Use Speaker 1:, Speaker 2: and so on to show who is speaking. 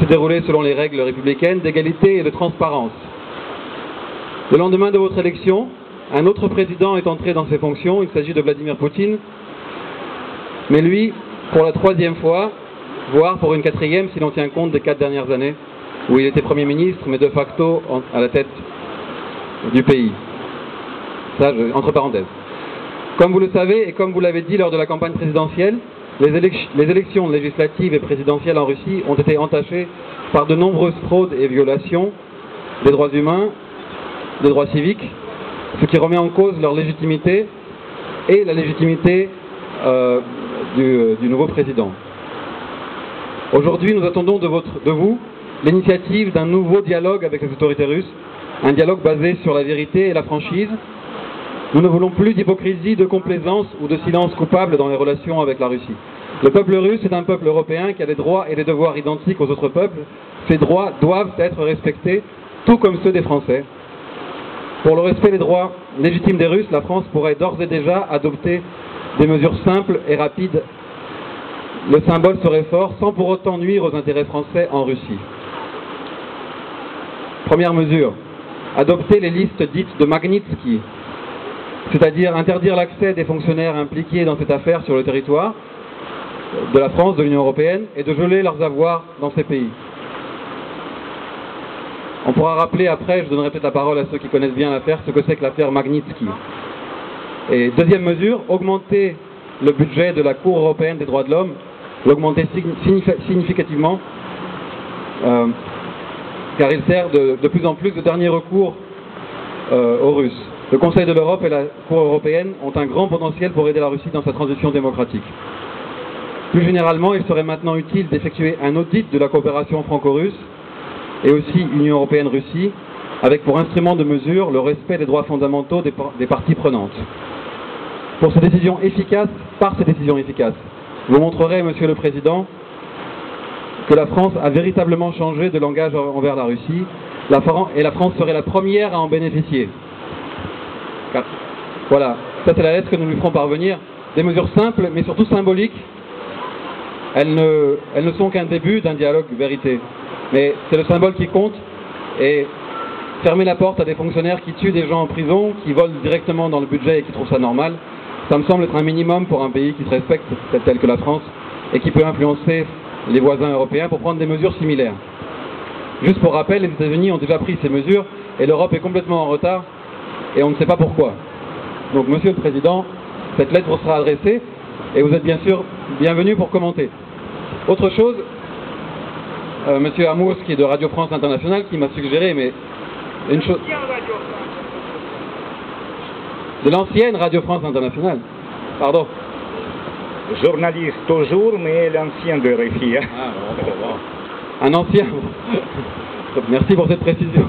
Speaker 1: déroulé selon les règles républicaines d'égalité et de transparence. Le lendemain de votre élection, un autre président est entré dans ses fonctions, il s'agit de Vladimir Poutine, mais lui, pour la 3e fois, voire pour une 4e si l'on tient compte des 4 dernières années, où il était Premier ministre, mais de facto à la tête du pays. Ça, entre parenthèses. Comme vous le savez, et comme vous l'avez dit lors de la campagne présidentielle, les élections législatives et présidentielles en Russie ont été entachées par de nombreuses fraudes et violations des droits humains, des droits civiques, ce qui remet en cause leur légitimité et la légitimité du nouveau président. Aujourd'hui, nous attendons de vous l'initiative d'un nouveau dialogue avec les autorités russes, un dialogue basé sur la vérité et la franchise. Nous ne voulons plus d'hypocrisie, de complaisance ou de silence coupable dans les relations avec la Russie. Le peuple russe est un peuple européen qui a des droits et des devoirs identiques aux autres peuples. Ces droits doivent être respectés, tout comme ceux des Français. Pour le respect des droits légitimes des Russes, la France pourrait d'ores et déjà adopter des mesures simples et rapides. Le symbole serait fort, sans pour autant nuire aux intérêts français en Russie. Première mesure, adopter les listes dites de Magnitsky, c'est-à-dire interdire l'accès des fonctionnaires impliqués dans cette affaire sur le territoire de la France, de l'Union européenne, et de geler leurs avoirs dans ces pays. On pourra rappeler après, je donnerai peut-être la parole à ceux qui connaissent bien l'affaire, ce que c'est que l'affaire Magnitsky. Et deuxième mesure, augmenter le budget de la Cour européenne des droits de l'homme, l'augmenter significativement, car il sert de plus en plus de dernier recours aux Russes. Le Conseil de l'Europe et la Cour européenne ont un grand potentiel pour aider la Russie dans sa transition démocratique. Plus généralement, il serait maintenant utile d'effectuer un audit de la coopération franco-russe et aussi Union européenne-Russie, avec pour instrument de mesure le respect des droits fondamentaux des parties prenantes. Par ces décisions efficaces, vous montrerez, Monsieur le Président, que la France a véritablement changé de langage envers la Russie, et la France serait la première à en bénéficier. Voilà, ça c'est la lettre que nous lui ferons parvenir. Des mesures simples, mais surtout symboliques. Elles ne sont qu'un début d'un dialogue vérité. Mais c'est le symbole qui compte. Et fermer la porte à des fonctionnaires qui tuent des gens en prison, qui volent directement dans le budget et qui trouvent ça normal, ça me semble être un minimum pour un pays qui se respecte, tel que la France, et qui peut influencer les voisins européens pour prendre des mesures similaires. Juste pour rappel, les États-Unis ont déjà pris ces mesures et l'Europe est complètement en retard et on ne sait pas pourquoi. Donc, Monsieur le Président, cette lettre vous sera adressée et vous êtes bien sûr bienvenu pour commenter. Autre chose, Monsieur Amours, qui est de Radio France Internationale, qui m'a suggéré, mais une chose... De l'ancienne Radio France Internationale. Pardon.
Speaker 2: Journaliste toujours, mais l'ancien de RFI.
Speaker 1: Un ancien. Merci pour cette précision.